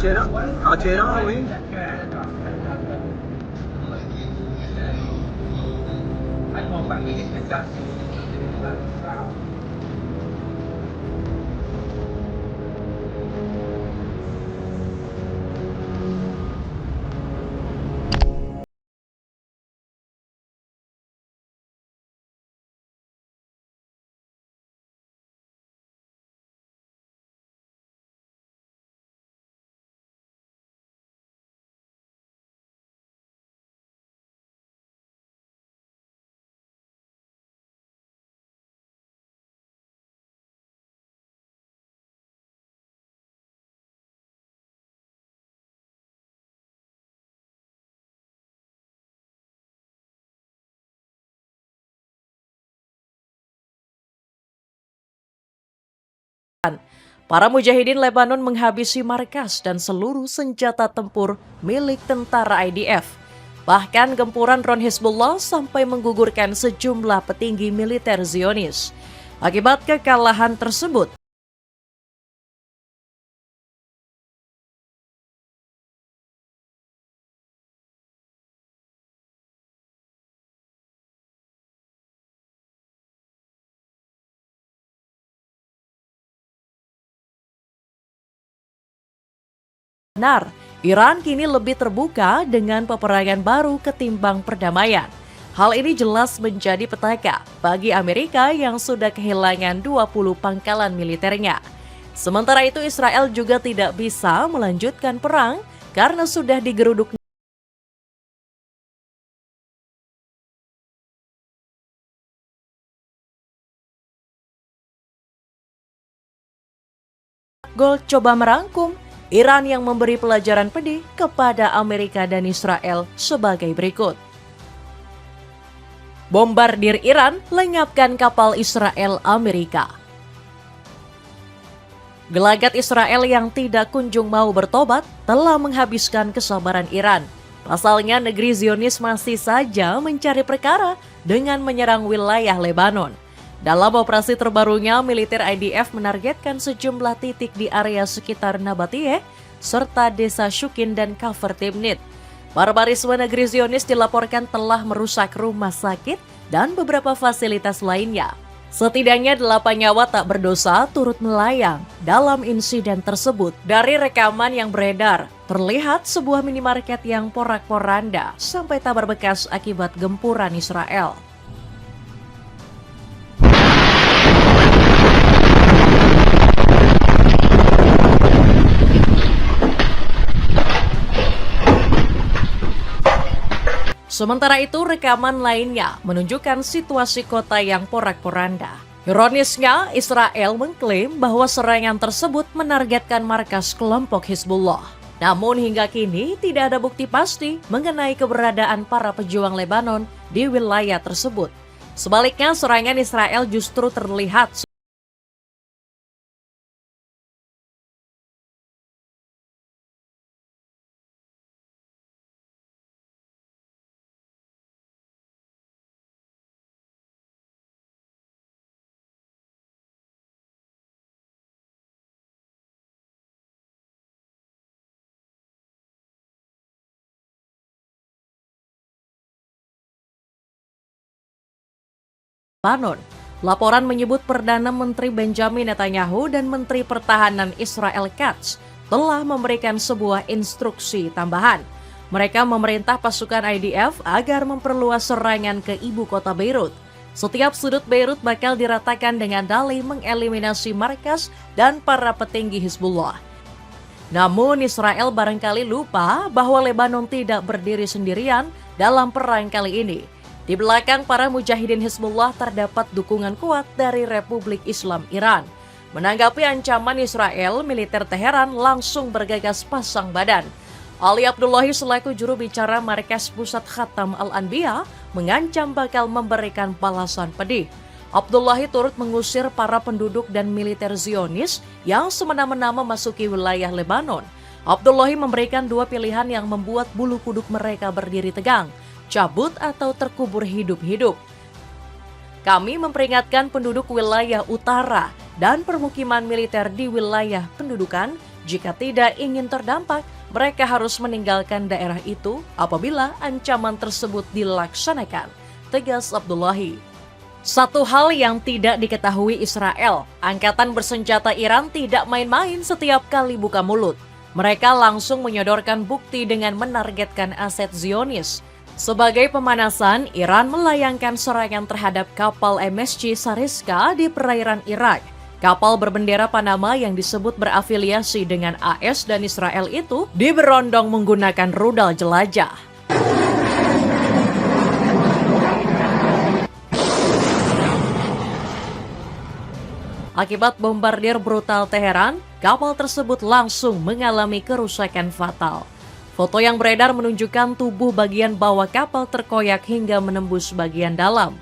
Tehran, oui. Para mujahidin Lebanon menghabisi markas dan seluruh senjata tempur milik tentara IDF. Bahkan gempuran drone Hizbullah sampai menggugurkan sejumlah petinggi militer Zionis. Akibat kekalahan tersebut, benar, Iran kini lebih terbuka dengan peperangan baru ketimbang perdamaian. Hal ini jelas menjadi petaka bagi Amerika yang sudah kehilangan 20 pangkalan militernya. Sementara itu Israel juga tidak bisa melanjutkan perang karena sudah digeruduk Gold coba merangkum Iran yang memberi pelajaran pedih kepada Amerika dan Israel sebagai berikut. Bombardir Iran lenyapkan kapal Israel Amerika. Gelagat Israel yang tidak kunjung mau bertobat telah menghabiskan kesabaran Iran. Pasalnya negeri Zionis masih saja mencari perkara dengan menyerang wilayah Lebanon. Dalam operasi terbarunya, militer IDF menargetkan sejumlah titik di area sekitar Nabatiyeh serta desa Shukin dan Kafir Timnit. Barbarisme negeri Zionis dilaporkan telah merusak rumah sakit dan beberapa fasilitas lainnya. Setidaknya 8 nyawa tak berdosa turut melayang dalam insiden tersebut. Dari rekaman yang beredar, terlihat sebuah minimarket yang porak-poranda sampai tak berbekas akibat gempuran Israel. Sementara itu, rekaman lainnya menunjukkan situasi kota yang porak-poranda. Ironisnya, Israel mengklaim bahwa serangan tersebut menargetkan markas kelompok Hizbullah. Namun hingga kini tidak ada bukti pasti mengenai keberadaan para pejuang Lebanon di wilayah tersebut. Sebaliknya, serangan Israel justru terlihat Lebanon. Laporan menyebut Perdana Menteri Benjamin Netanyahu dan Menteri Pertahanan Israel Katz telah memberikan sebuah instruksi tambahan. Mereka memerintah pasukan IDF agar memperluas serangan ke ibu kota Beirut. Setiap sudut Beirut bakal diratakan dengan dalih mengeliminasi markas dan para petinggi Hizbullah. Namun Israel barangkali lupa bahwa Lebanon tidak berdiri sendirian dalam perang kali ini. Di belakang para mujahidin Hizbullah terdapat dukungan kuat dari Republik Islam Iran. Menanggapi ancaman Israel, militer Teheran langsung bergegas pasang badan. Ali Abdullahi selaku juru bicara Markas Pusat Khatam Al-Anbiya mengancam bakal memberikan balasan pedih. Abdullahi turut mengusir para penduduk dan militer Zionis yang semena-mena memasuki wilayah Lebanon. Abdullahi memberikan dua pilihan yang membuat bulu kuduk mereka berdiri tegang. Cabut atau terkubur hidup-hidup. Kami memperingatkan penduduk wilayah utara dan permukiman militer di wilayah pendudukan Jika tidak ingin terdampak, mereka harus meninggalkan daerah itu apabila ancaman tersebut dilaksanakan, tegas Abdullahi. Satu hal yang tidak diketahui Israel, angkatan bersenjata Iran tidak main-main setiap kali buka mulut. Mereka langsung menyodorkan bukti dengan menargetkan aset Zionis. Sebagai pemanasan, Iran melayangkan serangan terhadap kapal MSC Sariska di perairan Irak. Kapal berbendera Panama yang disebut berafiliasi dengan AS dan Israel itu diberondong menggunakan rudal jelajah. Akibat bombardir brutal Teheran, kapal tersebut langsung mengalami kerusakan fatal. Foto yang beredar menunjukkan tubuh bagian bawah kapal terkoyak hingga menembus bagian dalam.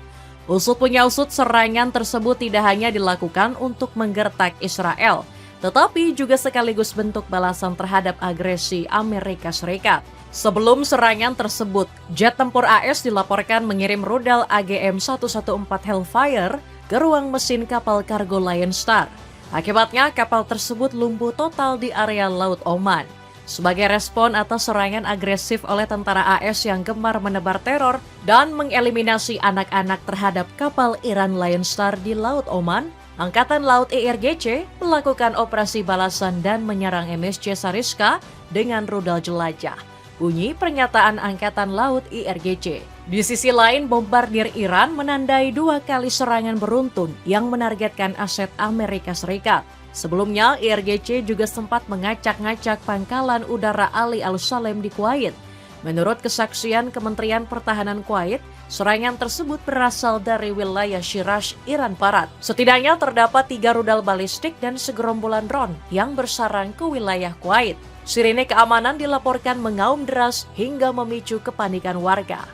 Usut punya usut, serangan tersebut tidak hanya dilakukan untuk menggertak Israel, tetapi juga sekaligus bentuk balasan terhadap agresi Amerika Serikat. Sebelum serangan tersebut, jet tempur AS dilaporkan mengirim rudal AGM-114 Hellfire ke ruang mesin kapal kargo Lion Star. Akibatnya, kapal tersebut lumpuh total di area Laut Oman. Sebagai respon atas serangan agresif oleh tentara AS yang gemar menebar teror dan mengeliminasi anak-anak terhadap kapal Iran Lion Star di Laut Oman, Angkatan Laut IRGC melakukan operasi balasan dan menyerang MSC Sariska dengan rudal jelajah. Bunyi pernyataan Angkatan Laut IRGC. Di sisi lain, bombardir Iran menandai 2 kali serangan beruntun yang menargetkan aset Amerika Serikat. Sebelumnya, IRGC juga sempat mengacak-ngacak pangkalan udara Ali Al-Salem di Kuwait. Menurut kesaksian Kementerian Pertahanan Kuwait, serangan tersebut berasal dari wilayah Shirash, Iran Barat. Setidaknya terdapat 3 rudal balistik dan segerombolan drone yang bersarang ke wilayah Kuwait. Sirine keamanan dilaporkan mengaum deras hingga memicu kepanikan warga.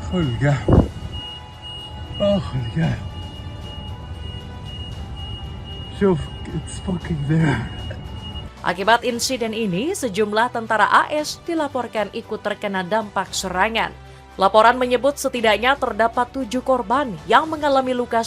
خلقه خلقه شوف it's fucking there. Akibat insiden ini, sejumlah tentara AS dilaporkan ikut terkena dampak serangan. Laporan menyebut setidaknya terdapat 7 korban yang mengalami luka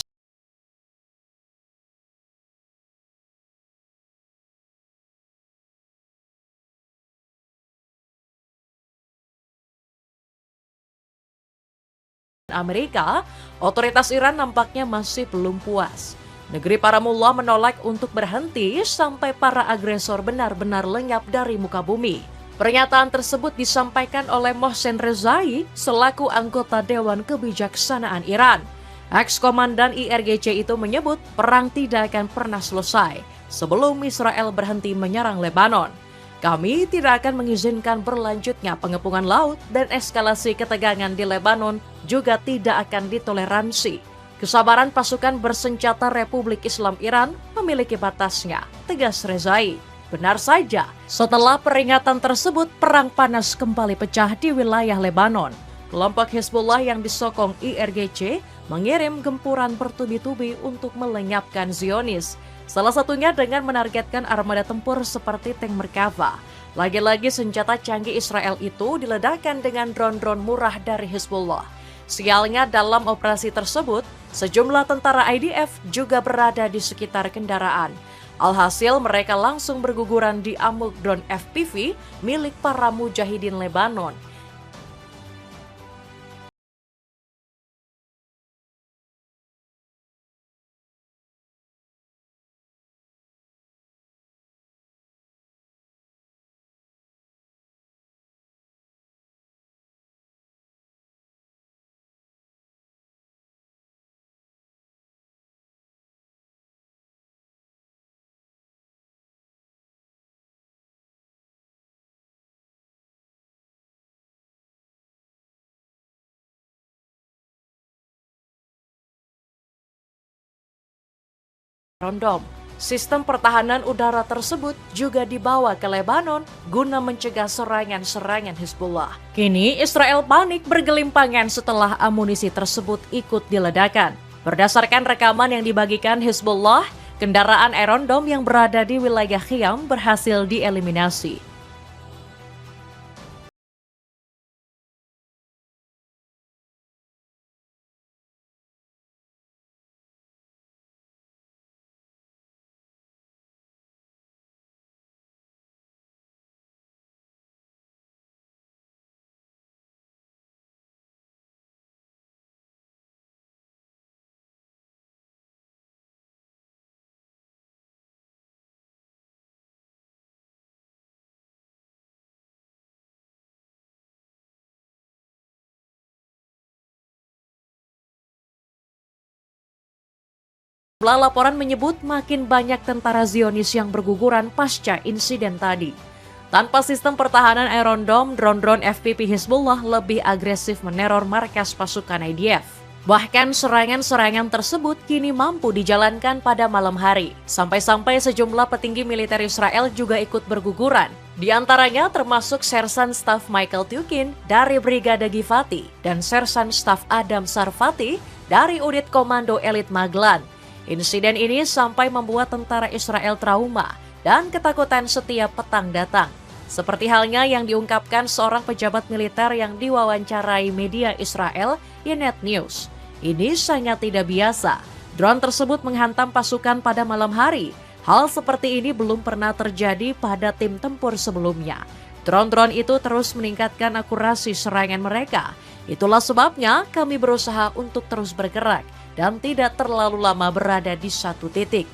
Amerika. Otoritas Iran nampaknya masih belum puas. Negeri para mullah menolak untuk berhenti sampai para agresor benar-benar lenyap dari muka bumi. Pernyataan tersebut disampaikan oleh Mohsen Rezai selaku anggota Dewan Kebijaksanaan Iran. Ex-komandan IRGC itu menyebut perang tidak akan pernah selesai sebelum Israel berhenti menyerang Lebanon. Kami tidak akan mengizinkan berlanjutnya pengepungan laut dan eskalasi ketegangan di Lebanon juga tidak akan ditoleransi. Kesabaran pasukan bersenjata Republik Islam Iran memiliki batasnya, tegas Rezai. Benar saja, setelah peringatan tersebut, perang panas kembali pecah di wilayah Lebanon. Kelompok Hizbullah yang disokong IRGC mengirim gempuran bertubi-tubi untuk melenyapkan Zionis. Salah satunya dengan menargetkan armada tempur seperti tank Merkava. Lagi-lagi senjata canggih Israel itu diledakkan dengan drone-drone murah dari Hizbullah. Sialnya dalam operasi tersebut, sejumlah tentara IDF juga berada di sekitar kendaraan. Alhasil mereka langsung berguguran di amuk drone FPV milik para mujahidin Lebanon. Rondom. Sistem pertahanan udara tersebut juga dibawa ke Lebanon guna mencegah serangan-serangan Hizbullah. Kini Israel panik bergelimpangan setelah amunisi tersebut ikut diledakkan. Berdasarkan rekaman yang dibagikan Hizbullah, kendaraan Iron Dome yang berada di wilayah Khiam berhasil dieliminasi. Laporan menyebut makin banyak tentara Zionis yang berguguran pasca insiden tadi. Tanpa sistem pertahanan Iron Dome, drone-drone FPV Hizbullah lebih agresif meneror markas pasukan IDF. Bahkan serangan-serangan tersebut kini mampu dijalankan pada malam hari. Sampai-sampai sejumlah petinggi militer Israel juga ikut berguguran. Di antaranya termasuk Sersan Staf Michael Tukin dari Brigade Givati dan Sersan Staf Adam Sarfati dari Unit Komando Elit Maglan. Insiden ini sampai membuat tentara Israel trauma dan ketakutan setiap petang datang. Seperti halnya yang diungkapkan seorang pejabat militer yang diwawancarai media Israel, Ynet News. Ini sangat tidak biasa. Drone tersebut menghantam pasukan pada malam hari. Hal seperti ini belum pernah terjadi pada tim tempur sebelumnya. Drone-drone itu terus meningkatkan akurasi serangan mereka. Itulah sebabnya kami berusaha untuk terus bergerak dan tidak terlalu lama berada di satu titik.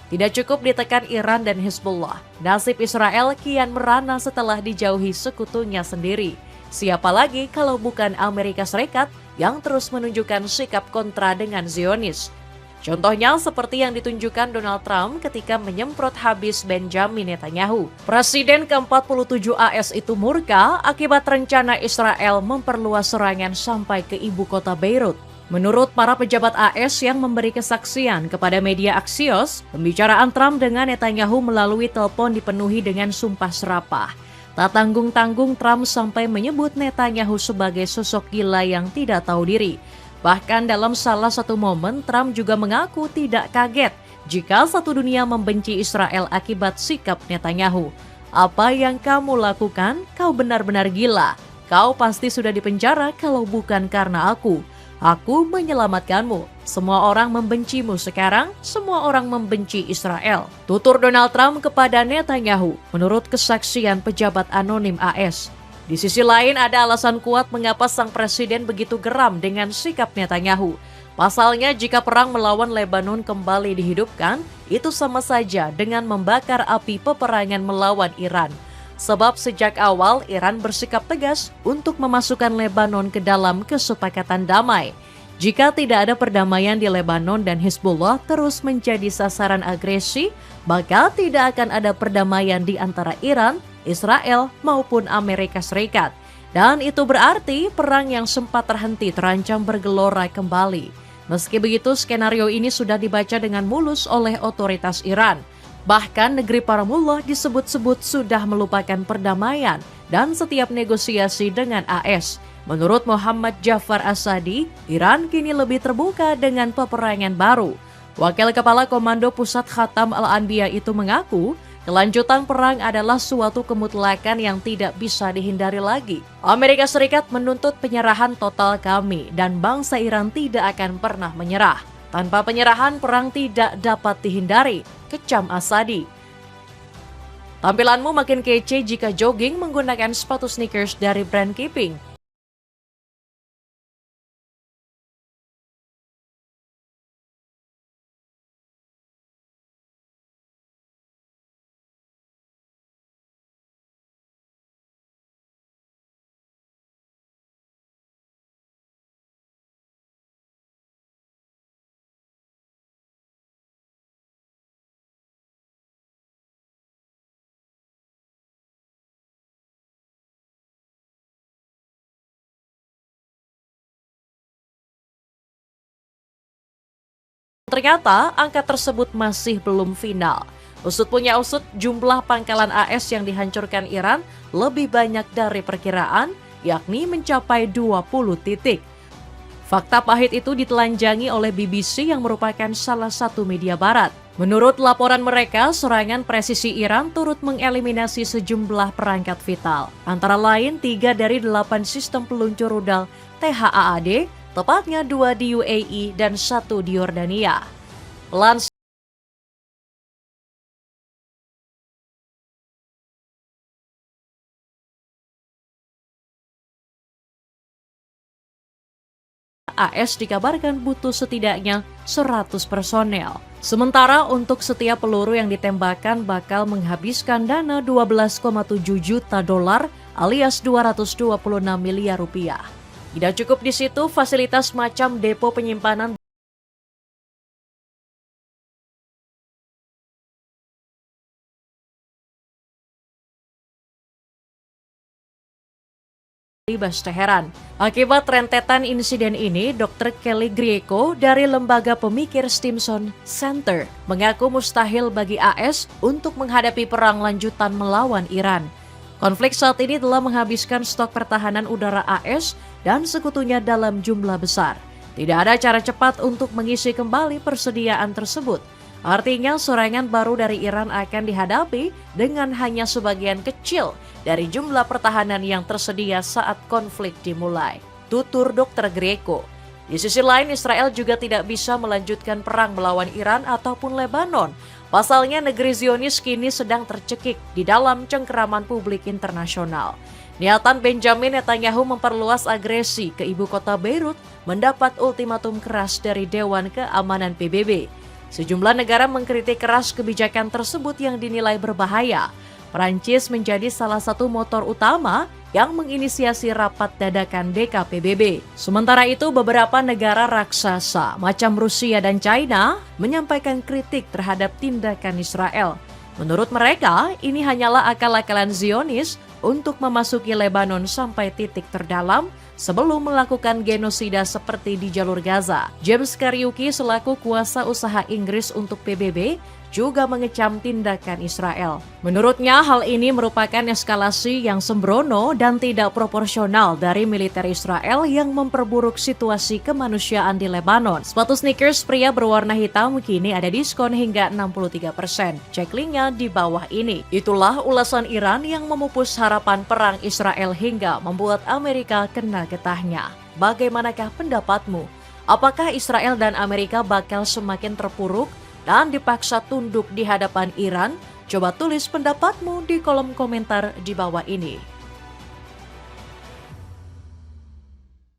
Tidak cukup ditekan Iran dan Hizbullah. Nasib Israel kian merana setelah dijauhi sekutunya sendiri. Siapa lagi kalau bukan Amerika Serikat yang terus menunjukkan sikap kontra dengan Zionis. Contohnya seperti yang ditunjukkan Donald Trump ketika menyemprot habis Benjamin Netanyahu. Presiden ke-47 AS itu murka akibat rencana Israel memperluas serangan sampai ke ibu kota Beirut. Menurut para pejabat AS yang memberi kesaksian kepada media Axios, pembicaraan Trump dengan Netanyahu melalui telepon dipenuhi dengan sumpah serapah. Tak tanggung-tanggung Trump sampai menyebut Netanyahu sebagai sosok gila yang tidak tahu diri. Bahkan dalam salah satu momen, Trump juga mengaku tidak kaget jika satu dunia membenci Israel akibat sikap Netanyahu. Apa yang kamu lakukan? Kau benar-benar gila. Kau pasti sudah dipenjara kalau bukan karena aku. Aku menyelamatkanmu. Semua orang membencimu sekarang, semua orang membenci Israel. Tutur Donald Trump kepada Netanyahu menurut kesaksian pejabat anonim AS. Di sisi lain ada alasan kuat mengapa sang presiden begitu geram dengan sikap Netanyahu. Pasalnya jika perang melawan Lebanon kembali dihidupkan, itu sama saja dengan membakar api peperangan melawan Iran. Sebab sejak awal Iran bersikap tegas untuk memasukkan Lebanon ke dalam kesepakatan damai. Jika tidak ada perdamaian di Lebanon dan Hizbullah terus menjadi sasaran agresi, maka tidak akan ada perdamaian di antara Iran, Israel maupun Amerika Serikat. Dan itu berarti perang yang sempat terhenti terancam bergelora kembali. Meski begitu, skenario ini sudah dibaca dengan mulus oleh otoritas Iran. Bahkan negeri para mullah disebut-sebut sudah melupakan perdamaian dan setiap negosiasi dengan AS. Menurut Muhammad Jafar Asadi, Iran kini lebih terbuka dengan peperangan baru. Wakil Kepala Komando Pusat Khatam Al-Anbiya itu mengaku, kelanjutan perang adalah suatu kemutlakan yang tidak bisa dihindari lagi. Amerika Serikat menuntut penyerahan total kami dan bangsa Iran tidak akan pernah menyerah. Tanpa penyerahan perang tidak dapat dihindari, kecam Asadi. Tampilanmu makin kece jika jogging menggunakan sepatu sneakers dari brand Keeping. Ternyata angka tersebut masih belum final. Usut punya usut, jumlah pangkalan AS yang dihancurkan Iran lebih banyak dari perkiraan, yakni mencapai 20 titik. Fakta pahit itu ditelanjangi oleh BBC yang merupakan salah satu media barat. Menurut laporan mereka, serangan presisi Iran turut mengeliminasi sejumlah perangkat vital. Antara lain 3 dari 8 sistem peluncur rudal THAAD, tepatnya 2 di UAE dan 1 di Yordania. AS dikabarkan butuh setidaknya 100 personel. Sementara untuk setiap peluru yang ditembakkan bakal menghabiskan dana 12,7 juta dolar alias 226 miliar rupiah. Tidak cukup di situ, fasilitas macam depo penyimpanan Libas Teheran. Akibat rentetan insiden ini, Dr. Kelly Grieko dari Lembaga Pemikir Stimson Center mengaku mustahil bagi AS untuk menghadapi perang lanjutan melawan Iran. Konflik saat ini telah menghabiskan stok pertahanan udara AS dan sekutunya dalam jumlah besar. Tidak ada cara cepat untuk mengisi kembali persediaan tersebut. Artinya serangan baru dari Iran akan dihadapi dengan hanya sebagian kecil dari jumlah pertahanan yang tersedia saat konflik dimulai, tutur Dr. Grieko. Di sisi lain, Israel juga tidak bisa melanjutkan perang melawan Iran ataupun Lebanon. Pasalnya negeri Zionis kini sedang tercekik di dalam cengkeraman publik internasional. Niatan Benjamin Netanyahu memperluas agresi ke ibu kota Beirut mendapat ultimatum keras dari Dewan Keamanan PBB. Sejumlah negara mengkritik keras kebijakan tersebut yang dinilai berbahaya. Perancis menjadi salah satu motor utama yang menginisiasi rapat dadakan DKPBB. Sementara itu, beberapa negara raksasa macam Rusia dan China menyampaikan kritik terhadap tindakan Israel. Menurut mereka, ini hanyalah akal-akalan Zionis untuk memasuki Lebanon sampai titik terdalam sebelum melakukan genosida seperti di jalur Gaza. James Kariuki selaku kuasa usaha Inggris untuk PBB juga mengecam tindakan Israel. Menurutnya, hal ini merupakan eskalasi yang sembrono dan tidak proporsional dari militer Israel yang memperburuk situasi kemanusiaan di Lebanon. Sepatu sneakers pria berwarna hitam kini ada diskon hingga 63%. Cek linknya di bawah ini. Itulah ulasan Iran yang memupus harapan perang Israel hingga membuat Amerika kena getahnya. Bagaimanakah pendapatmu? Apakah Israel dan Amerika bakal semakin terpuruk dan dipaksa tunduk di hadapan Iran? Coba tulis pendapatmu di kolom komentar di bawah ini.